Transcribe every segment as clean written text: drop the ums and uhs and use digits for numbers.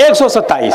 127।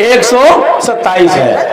127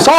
100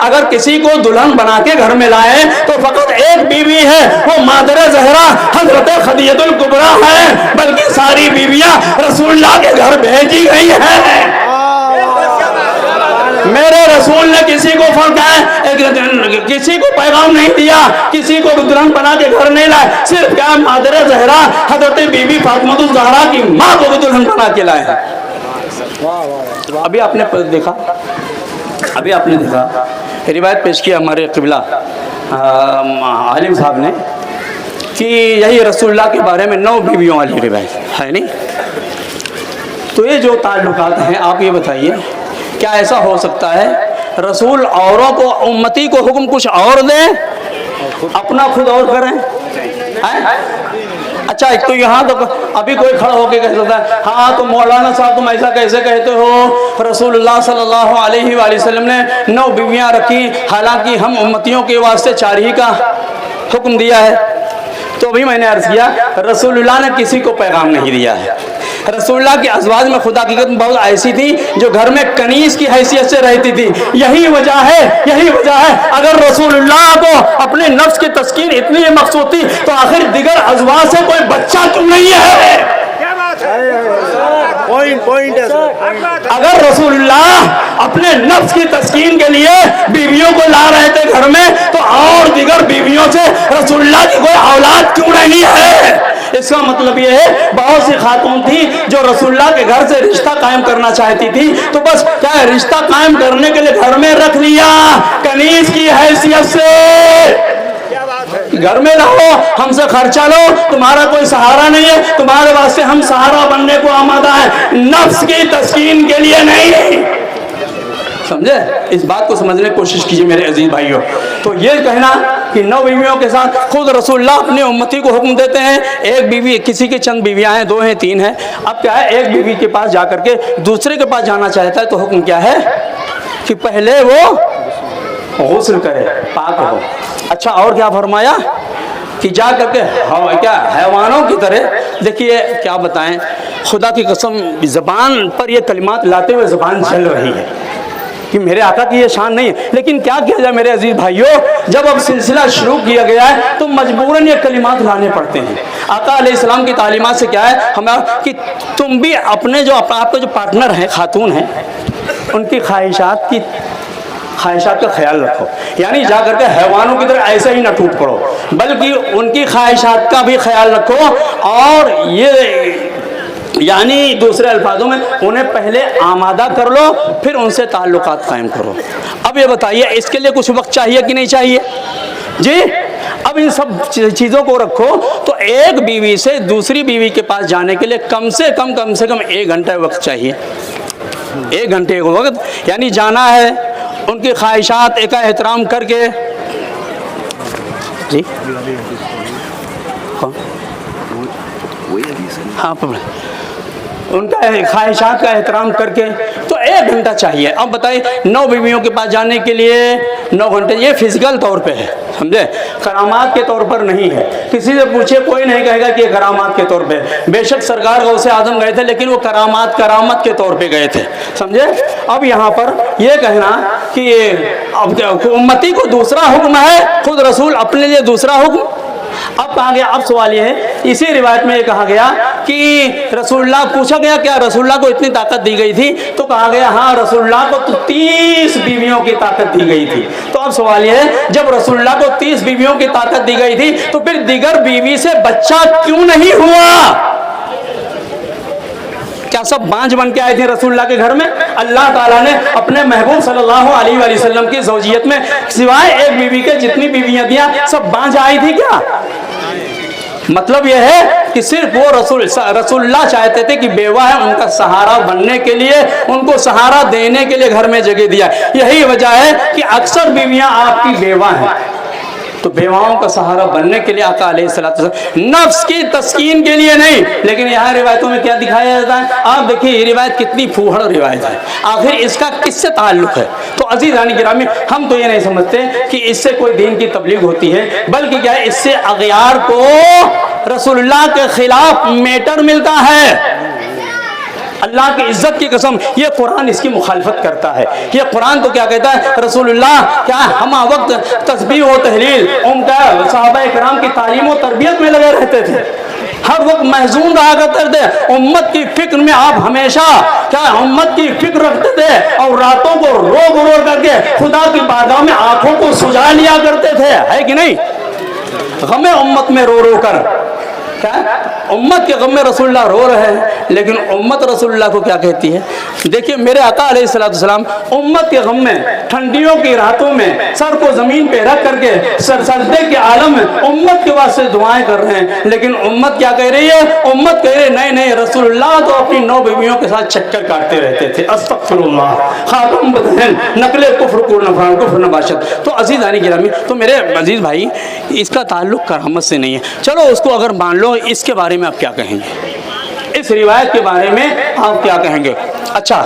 اگر کسی کو دلہن بنا کے گھر میں لائے تو فقط ایک بیوی ہے، وہ مادر زہرا حضرت خدیجہ الکبریٰ ہے، بلکہ ساری بیویاں رسول اللہ کے گھر بھیجی گئی ہیں۔ میرے رسول نے کسی کو کسی کو پیغام نہیں دیا، کسی کو دلہن بنا کے گھر نہیں لائے، صرف کیا مادر زہرا حضرت بی بی فاطمہ الزہرا کی ماں کو بھی دلہن بنا کے لائے ہیں۔ ابھی آپ نے دیکھا روایت پیش کیا ہمارے قبلہ عالم صاحب نے کہ یہی رسول اللہ کے بارے میں 9 بیویوں والی روایت ہے نہیں؟ تو یہ جو تعلقات ہیں، آپ یہ بتائیے کیا ایسا ہو سکتا ہے رسول اوروں کو، امتی کو حکم کچھ اور دیں، اپنا خود اور کریں؟ اچھا ایک تو یہاں تو ابھی کوئی کھڑا ہو کے کہہ سکتا ہے ہاں تو مولانا صاحب تم ایسا کیسے کہتے ہو، رسول اللہ صلی اللہ علیہ وآلہ وسلم نے 9 بیویاں رکھی، حالانکہ ہم امتیوں کے واسطے 4 ہی کا حکم دیا ہے۔ تو ابھی میں نے عرض کیا رسول اللہ نے کسی کو پیغام نہیں دیا ہے۔ رسول اللہ کی ازواج میں خدا کی قسم بہت ایسی تھی جو گھر میں کنیز کی حیثیت سے رہتی تھی۔ یہی وجہ ہے اگر رسول اللہ کو اپنے نفس کی تسکین اتنی مقصود تھی تو آخر دیگر ازواج سے کوئی بچہ کیوں نہیں ہے؟ اگر رسول اللہ اپنے نفس کی تسکین کے لیے بیویوں کو لا رہے تھے گھر میں تو اور دیگر بیویوں سے رسول اللہ کی کوئی اولاد کیوں نہیں ہے؟ اس کا مطلب یہ ہے بہت سی خاتون تھی جو رسول اللہ کے گھر سے رشتہ قائم کرنا چاہتی تھی، تو بس کیا ہے رشتہ قائم کرنے کے لیے گھر میں رکھ لیا کنیز کی حیثیت سے، گھر میں رہو، ہم سے خرچہ لو، تمہارا کوئی سہارا نہیں ہے، تمہارے واسطے ہم سہارا بننے کو آمادہ ہیں، نفس کی تسکین کے لیے نہیں۔ سمجھے؟ اس بات کو سمجھنے کی کوشش کیجئے میرے عزیز بھائیوں۔ تو یہ کہنا کہ 9 بیویوں کے ساتھ خود رسول اللہ اپنے امتی کو حکم دیتے ہیں، ایک بیوی، کسی کی چند بیویاں ہیں، 2 ہیں 3 ہیں، اب کیا ہے ایک بیوی کے پاس جا کر کے دوسرے کے پاس جانا چاہتا ہے تو حکم کیا ہے کہ پہلے وہ غسل کرے، پاک ہو۔ اچھا اور کیا فرمایا کہ جا کر کے کیا حیوانوں کی طرح، دیکھیے کیا بتائیں، خدا کی قسم زبان پر یہ کلمات لاتے ہوئے زبان جل رہی ہے کہ میرے آقا کی یہ شان نہیں ہے، لیکن کیا کیا جائے میرے عزیز بھائیوں، جب اب سلسلہ شروع کیا گیا ہے تو مجبوراً یہ کلمات لانے پڑتے ہیں۔ آقا علیہ السلام کی تعلیمات سے کیا ہے ہمارا کہ تم بھی اپنے جو آپ کے جو پارٹنر ہیں، خاتون ہیں، ان کی خواہشات کا خیال رکھو، یعنی جا کر کے حیوانوں کی طرح ایسے ہی نہ ٹوٹ پڑو، بلکہ ان کی خواہشات کا بھی خیال رکھو، اور یہ یعنی دوسرے الفاظوں میں انہیں پہلے آمادہ کر لو، پھر ان سے تعلقات قائم کرو۔ اب یہ بتائیے اس کے لیے کچھ وقت چاہیے کہ نہیں چاہیے؟ جی اب ان سب چیزوں کو رکھو تو ایک بیوی سے دوسری بیوی کے پاس جانے کے لیے کم سے کم 1 گھنٹہ وقت چاہیے، 1 گھنٹے کا وقت، یعنی جانا ہے، ان کی خواہشات کا احترام کر کے، جی ہاں ان کا خواہشات کا احترام کر کے تو 1 گھنٹہ چاہیے۔ اب بتائیے 9 بیویوں کے پاس جانے کے لیے 9 گھنٹے، یہ فزیکل طور پہ ہے، سمجھے، کرامات کے طور پر نہیں ہے۔ کسی سے پوچھے کوئی نہیں کہے گا کہ یہ کرامات کے طور پہ، بے شک سرکار غوث اعظم گئے تھے لیکن وہ کرامت کے طور پہ گئے تھے، سمجھے۔ اب یہاں پر یہ کہنا کہ اب امتی کو دوسرا حکم ہے، خود رسول اپنے لیے دوسرا حکم، اب کہا گیا، اب سوال یہ ہے، اسی روایت میں یہ کہا گیا کہ رسول اللہ پوچھا گیا کیا رسول اللہ کو اتنی طاقت دی گئی تھی؟ تو کہا گیا ہاں رسول اللہ کو تو 30 بیویوں کی طاقت دی گئی تھی۔ تو اب سوال یہ ہے جب رسول اللہ کو 30 بیویوں کی طاقت دی گئی تھی تو پھر دیگر بیوی سے بچہ کیوں نہیں ہوا؟ کیا سب بانج بن کے آئے تھے رسول اللہ کے گھر میں؟ اللہ تعالیٰ نے اپنے محبوب صلی اللہ علیہ وآلہ وسلم کی زوجیت میں سوائے ایک بیوی کے جتنی بیویاں دیا سب بانج آئی تھی کیا؟ مطلب یہ ہے کہ صرف وہ رسول اللہ چاہتے تھے کہ بیوہ ہے ان کا سہارا بننے کے لیے، ان کو سہارا دینے کے لیے گھر میں جگہ دیا۔ یہی وجہ ہے کہ اکثر بیویاں آپ کی بیوہ ہیں، تو بیواؤں کا سہارا بننے کے لیے آقا علیہ السلام نفس کی تسکین کے لیے نہیں۔ لیکن یہاں روایتوں میں کیا دکھایا جاتا ہے؟ آپ دیکھیے یہ روایت کتنی پھوہڑ روایت ہے، آخر اس کا کس سے تعلق ہے؟ تو عزیزان گرامی ہم تو یہ نہیں سمجھتے کہ اس سے کوئی دین کی تبلیغ ہوتی ہے، بلکہ کیا ہے اس سے اغیار کو رسول اللہ کے خلاف میٹر ملتا ہے۔ اللہ کی عزت کی قسم یہ قرآن اس کی مخالفت کرتا ہے. یہ قرآن تو کیا کہتا ہے, رسول اللہ کیا ہم وقت تسبیح و تحلیل ان کا صحابہ کرام کی تعلیم و تربیت میں لگے رہتے تھے, ہر وقت محزون رہا کرتے تھے, امت کی فکر میں آپ ہمیشہ کیا امت کی فکر رکھتے تھے, اور راتوں کو رو رو کر کے خدا کی بارگاہ میں آنکھوں کو سجا لیا کرتے تھے, ہے کہ نہیں؟ غم امت میں رو رو کر, کیا امت کے غم میں رسول اللہ رو رہے ہیں, لیکن امت رسول اللہ کو کیا کہتی ہے؟ دیکھیے میرے آقا علیہ السلام امت کے غم میں ٹھنڈیوں کی راتوں میں سر کو زمین پہ رکھ کر کے سجدے کے عالم میں امت کے واسطے دعائیں کر رہے ہیں, لیکن امت کیا کہہ رہی ہے؟ امت کہہ رہی ہے نہیں رسول اللہ تو اپنی 9 بیویوں کے ساتھ چکر کاٹتے رہتے تھے, استغفر اللہ, خاتم بدہن نقل کفر نفران کفر نباشت. تو عزیزانی گرامی, تو میرے عزیز بھائی اس کا تعلق کرامت سے نہیں ہے. چلو اس کو اگر مان لو, اس کے بارے میں آپ کیا کہیں گے؟ اس روایت کے بارے میں آپ کیا کہیں گے؟ اچھا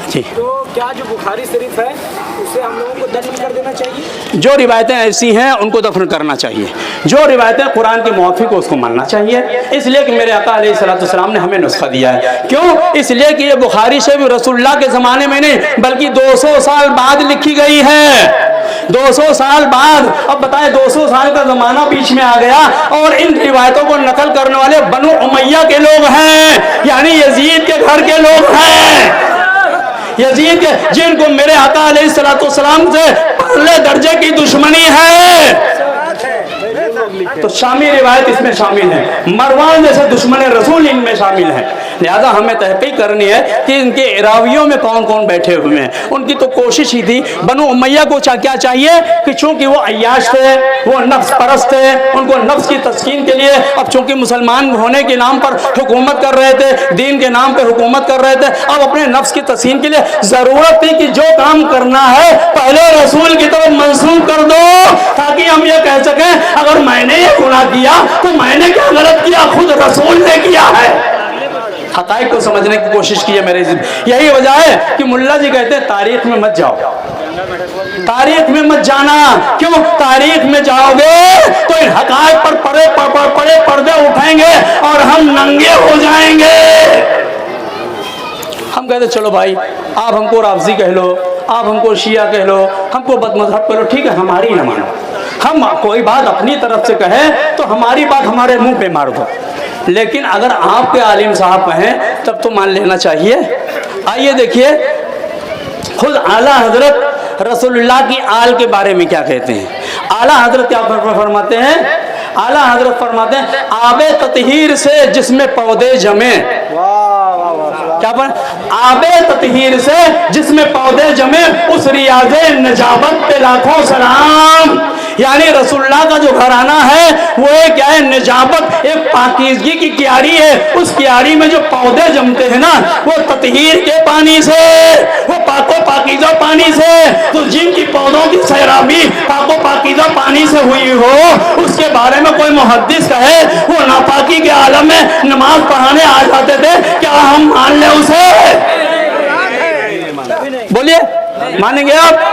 جی, تو کیا جو بخاری شریف ہے اسے ہم لوگوں کو دفن کر دینا چاہیے؟ جو روایتیں ایسی ہیں ان کو دفن کرنا چاہیے, جو روایتیں قرآن کے موافق ہو اس کو ماننا چاہیے, اس لیے کہ میرے آقا علیہ السلام نے ہمیں نسخہ دیا ہے. کیوں؟ اس لیے کہ یہ بخاری شریف رسول اللہ کے زمانے میں نہیں بلکہ 200 سال بعد لکھی گئی ہے, 200 سال بعد. اب بتائیں 200 سال کا زمانہ بیچ میں آ گیا اور ان روایتوں کو نقل کرنے والے بنو امیہ کے لوگ ہیں, یعنی یزید کے گھر کے لوگ ہیں, یزید کے جن کو میرے آقا علیہ السلام سے پہلے درجے کی دشمنی ہے. تو شامی روایت اس میں شامل ہے, مروان جیسے دشمن رسول ان میں شامل ہیں. لہذا ہمیں تحقیق کرنی ہے کہ ان کے راویوں میں کون کون بیٹھے ہوئے ہیں. ان کی تو کوشش ہی تھی, بنو امیہ کو کیا چاہیے کہ چونکہ وہ عیاش تھے, وہ نفس پرست تھے, ان کو نفس کی تسکین کے لیے, اب چونکہ مسلمان ہونے کے نام پر حکومت کر رہے تھے, دین کے نام پہ حکومت کر رہے تھے, اب اپنے نفس کی تسکین کے لیے ضرورت تھی کہ جو کام کرنا ہے پہلے رسول کی طرف منسوب کر دو, تاکہ ہم یہ کہہ سکیں اگر میں نے یہ گناہ کیا تو میں نے کیا غلط کیا, خود رسول نے کیا ہے. حقائق کو سمجھنے کی کوشش کی ہے میرے عزیز. یہی وجہ ہے کہ ملا جی کہتے ہیں تاریخ میں مت جاؤ, تاریخ میں مت جانا. کیوں؟ تاریخ میں جاؤ گے تو ان حقائق پر پڑے پردے اٹھائیں گے اور ہم ننگے ہو جائیں گے. ہم کہتے چلو بھائی آپ ہم کو رافضی کہہ لو, آپ ہم کو شیعہ کہہ لو, ہم کو بد مذہب کہہ لو, ٹھیک ہے ہماری نہ مانو. ہم کوئی بات اپنی طرف سے کہیں تو ہماری بات ہمارے منہ پہ مار دو, لیکن اگر آپ کے عالم صاحب کہیں تب تو مان لینا چاہیے. آئیے دیکھیے خود اعلیٰ حضرت رسول اللہ کی آل کے بارے میں کیا کہتے ہیں. اعلیٰ حضرت کیا فرماتے ہیں؟ اعلیٰ حضرت فرماتے ہیں آب تطہیر سے جس میں پودے جمیں, کیا پر آب تطہیر سے جس میں پودے جمیں اس ریاض نجابت پہ لاکھوں سلام. یعنی رسول اللہ کا جو گھرانہ ہے وہ کیا ہے؟ نجابت, ایک پاکیزگی کی کیاری ہے. اس کیاری میں جو پودے جمتے ہیں نا وہ تطہیر کے پانی سے, وہ پاک و پاکیزہ پانی سے. تو جن کی پودوں کی سیرابی پاک و پاکیزہ پانی سے ہوئی ہو اس کے بارے میں کوئی محدث کہے وہ ناپاکی کے عالم میں نماز پڑھانے آ جاتے تھے, کیا ہم مان لیں اسے؟ بولیے مانیں گے آپ؟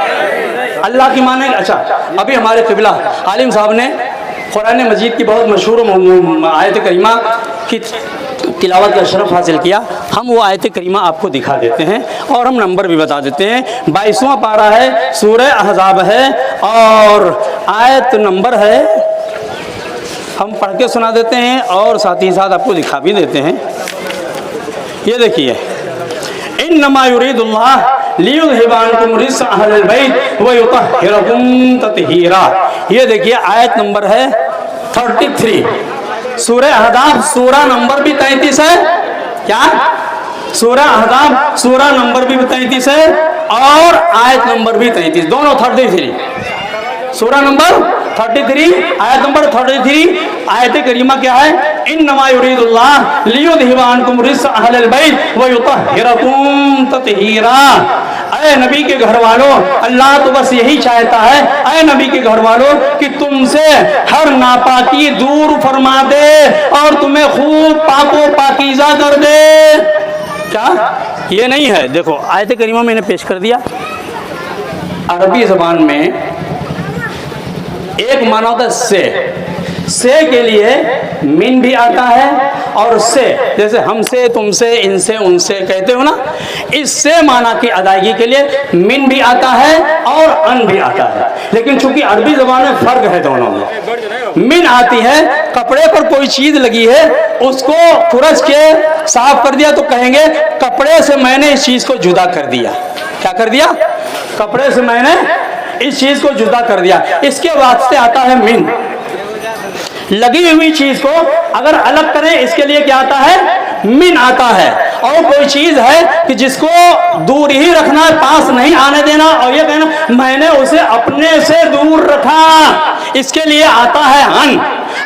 اللہ کی مانیں گے؟ اچھا ابھی ہمارے قبلہ عالم صاحب نے قرآن مجید کی بہت مشہور آیت کریمہ کی تلاوت کا شرف حاصل کیا. ہم وہ آیت کریمہ آپ کو دکھا دیتے ہیں اور ہم نمبر بھی بتا دیتے ہیں. 22واں پارہ ہے, سورہ احزاب ہے اور آیت نمبر ہے, ہم پڑھ کے سنا دیتے ہیں اور ساتھ ہی ساتھ آپ کو دکھا بھی دیتے ہیں. یہ دیکھیے انما یرید اللہ لیذھب عنکم رجس اہل البیت ویطہرکم تطہیرا. یہ دیکھیے آیت نمبر ہے 33, سورہ احزاب, سورہ نمبر بھی 33 ہے. کیا سورہ احزاب سورہ نمبر بھی 33 ہے اور آیت نمبر بھی 33, دونوں 33. سورہ نمبر 33 آیت نمبر 33. آیت کریمہ کیا ہے؟ انما یرید اللہ لیذھب عنکم رجس اہل البیت ویطہرکم تطہیرا. اے نبی کے گھر والوں, اللہ تو بس یہی چاہتا ہے اے نبی کے گھر والوں کہ تم سے ہر ناپاکی دور فرما دے اور تمہیں خوب پاک و پاکیزہ کر دے. کیا یہ نہیں ہے؟ دیکھو آیت کریمہ میں نے پیش کر دیا. عربی زبان میں ایک معنی ہوتا ہے سے کے لیے من بھی آتا ہے اور سے، جیسے ہم سے، تم سے، ان سے، ان سے کہتے ہو نا، اس سے معنی کی ادائیگی کے لیے من بھی آتا ہے اور ان بھی آتا ہے، لیکن چونکہ عربی زبان میں فرق ہے دونوں میں۔ من آتی ہے کپڑے پر کوئی چیز لگی ہے اس کو کھرچ کے صاف کر دیا تو کہیں گے کپڑے سے میں نے اس چیز کو جدا کر دیا۔ کیا کر دیا؟ کپڑے سے میں نے اس چیز کو جدا کر دیا۔ اس کے واسطے آتا ہے من۔ لگی ہوئی چیز کو اگر الگ کریں اس کے لیے کیا آتا ہے؟ من آتا ہے۔ اور کوئی چیز ہے کہ جس کو دور ہی رکھنا ہے، پاس نہیں آنے دینا، اور یہ کہنا میں نے اسے اپنے سے دور رکھا، اس کے لیے آتا ہے ان۔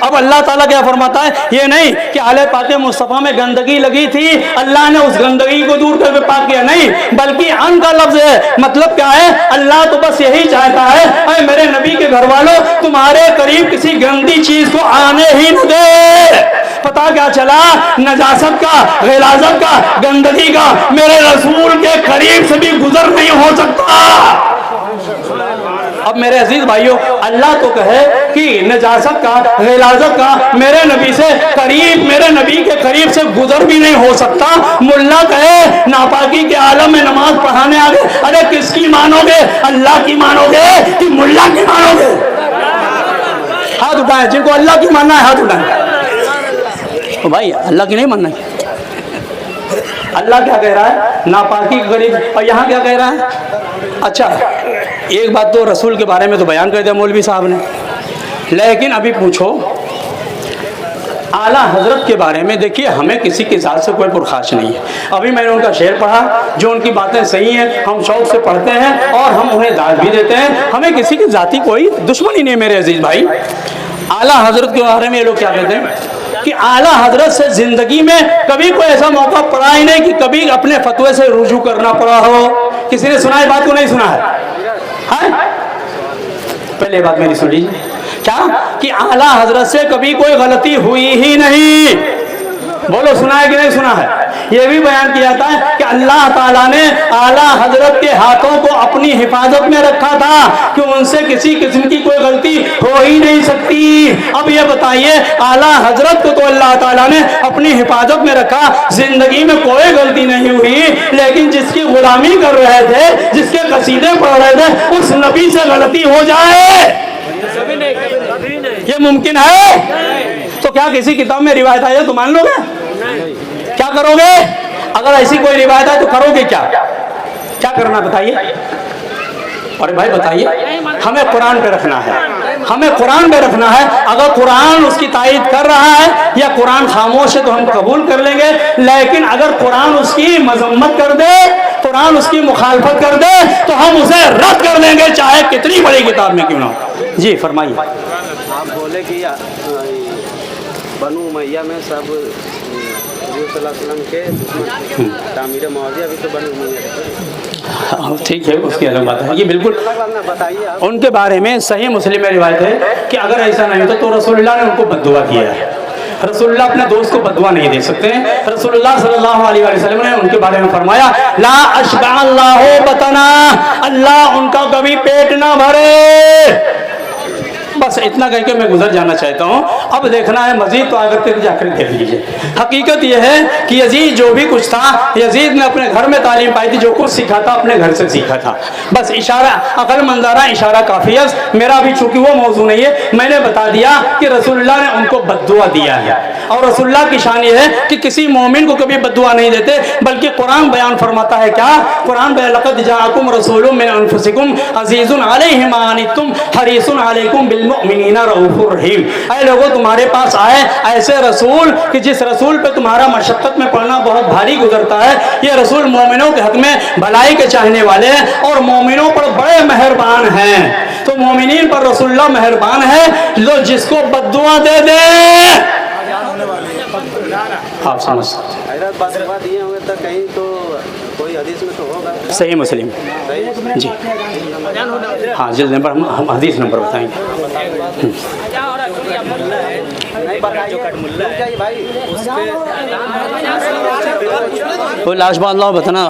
اب اللہ تعالیٰ کیا فرماتا ہے؟ یہ نہیں کہ آل پاک مصطفیٰ میں گندگی لگی تھی، اللہ نے اس گندگی کو دور کر کے پاک کیا، نہیں، بلکہ ان کا لفظ ہے۔ مطلب کیا ہے؟ اللہ تو بس یہی چاہتا ہے اے میرے نبی کے گھر والوں تمہارے قریب کسی گندی چیز کو آنے ہی نہ دے۔ پتا کیا چلا؟ نجاست کا، غلاظت کا، گندگی کا میرے رسول کے قریب سے بھی گزر نہیں ہو سکتا۔ اب میرے عزیز بھائیوں، اللہ تو کہے کہ نجاست کا، غلاظت کا میرے نبی سے قریب، میرے نبی کے قریب سے گزر بھی نہیں ہو سکتا، ملا کہے ناپاکی کے عالم میں نماز پڑھانے آگے، ارے کس کی مانو گے؟ اللہ کی مانو گے کہ ملا کی مانو گے؟ ہاتھ اٹھائیں جن کو اللہ کی ماننا ہے، ہاتھ اٹھائیں۔ بھائی اللہ کی نہیں ماننا ہے۔ اللہ کیا کہہ رہا ہے؟ ناپاکی کے قریب، اور یہاں کیا کہہ رہا ہے؟ اچھا ایک بات تو رسول کے بارے میں تو بیان کر دیا مولوی صاحب نے، لیکن ابھی پوچھو اعلیٰ حضرت کے بارے میں، دیکھیے ہمیں کسی کے ذات سے کوئی پرخاش نہیں ہے۔ ابھی میں نے ان کا شعر پڑھا، جو ان کی باتیں صحیح ہیں ہم شوق سے پڑھتے ہیں اور ہم انہیں داد بھی دیتے ہیں، ہمیں کسی کی ذاتی کوئی دشمنی نہیں میرے عزیز بھائی۔ اعلیٰ حضرت کے بارے میں یہ لوگ کیا کہتے ہیں کہ اعلیٰ حضرت سے زندگی میں کبھی کوئی ایسا موقع پڑا ہی نہیں کہ کبھی اپنے فتوے سے رجوع کرنا پڑا ہو۔ کسی نے سنا ہے بات کو؟ نہیں سنا ہے؟ پہلے بات میری سن لیجیے، کیا کہ اعلیٰ حضرت سے کبھی کوئی غلطی ہوئی ہی نہیں۔ بولو سنا ہے کہ نہیں سنا ہے؟ یہ بھی بیان کیا جاتا ہے کہ اللہ تعالیٰ نے اعلیٰ حضرت کے ہاتھوں کو اپنی حفاظت میں رکھا تھا کہ ان سے کسی قسم کی کوئی غلطی ہو ہی نہیں سکتی۔ اب یہ بتائیے اعلیٰ حضرت کو تو اللہ تعالیٰ نے اپنی حفاظت میں رکھا، زندگی میں کوئی غلطی نہیں ہوئی، لیکن جس کی غلامی کر رہے تھے، جس کے قصیدے پڑھ رہے تھے، اس نبی سے غلطی ہو جائے یہ ممکن ہے؟ تو کیا کسی کتاب میں روایت آئی ہے تو مان لو گے؟ کیا کرو گے؟ اگر ایسی کوئی روایت ہے تو کرو گے کیا؟ کیا کرنا بتائیے؟ اور بھائی بتائیے، ہمیں قرآن پہ رکھنا ہے، ہمیں قرآن پہ رکھنا ہے۔ اگر قرآن اس کی تائید کر رہا ہے یا قرآن خاموش ہے تو ہم قبول کر لیں گے، لیکن اگر قرآن اس کی مذمت کر دے، قرآن اس کی مخالفت کر دے تو ہم اسے رد کر دیں گے، چاہے کتنی بڑی کتاب میں کیوں نہ ہو۔ جی فرمائیے۔ آپ بولے کہ بنو امیہ میں سب حضور صلی اللہ علیہ وسلم کے تعمیر معاویہ بھی تو بنو امیہ، ٹھیک ہے اس کی الگ بات ہے، یہ بالکل بتائیے آپ۔ ان کے بارے میں صحیح مسلم میں روایت ہے کہ اگر ایسا نہیں ہوتا تو رسول اللہ نے ان کو بد دعا کیا ہے۔ رسول اللہ اپنے دوست کو بد دعا نہیں دے سکتے ہیں۔ رسول اللہ صلی اللہ علیہ وسلم نے ان کے بارے میں فرمایا لا اشبع اللہ بطنا، اللہ ان کا کبھی پیٹ نہ بھرے۔ بس اتنا کہہ کے میں گزر جانا چاہتا ہوں، اب دیکھنا ہے مزید تو آگر تک جا کر دیکھ لیجیے۔ حقیقت یہ ہے کہ یزید جو بھی کچھ تھا، یزید نے اپنے گھر میں تعلیم پائی تھی، جو کچھ سیکھا تھا اپنے گھر سے سیکھا تھا۔ بس اشارہ عقل مندانہ اشارہ کافی ہے۔ میرا بھی چونکہ وہ موضوع نہیں ہے، میں نے بتا دیا کہ رسول اللہ نے ان کو بد دعا دیا ہے، اور رسول اللہ کی شان یہ ہے کہ کسی مومن کو کبھی بد دعا نہیں دیتے، بلکہ قرآن بیان فرماتا ہے کیا؟ قرآن بیان لقد جاءکم رسول من انفسکم عزیز علیہ ما عنتم حریص علیکم بالمؤمنین رؤوف الرحیم۔ اے لوگوں تمہارے پاس آئے ایسے رسول کہ جس رسول پہ تمہارا مشقت میں پڑنا بہت بھاری گزرتا ہے، یہ رسول مومنوں کے حق میں بھلائی کے چاہنے والے ہیں اور مومنوں پر بڑے مہربان ہیں۔ تو مومنین پر رسول اللہ مہربان ہے، جو جس کو بد دعا دے دے آپ سمجھ حضرت بات یہ ہوگا تک کہیں تو کوئی حدیث میں تو ہوگا صحیح مسلم جی ہاں جلد نمبر ہم حدیث نمبر بتائیں گے۔ وہ لاش بات اللہ بتانا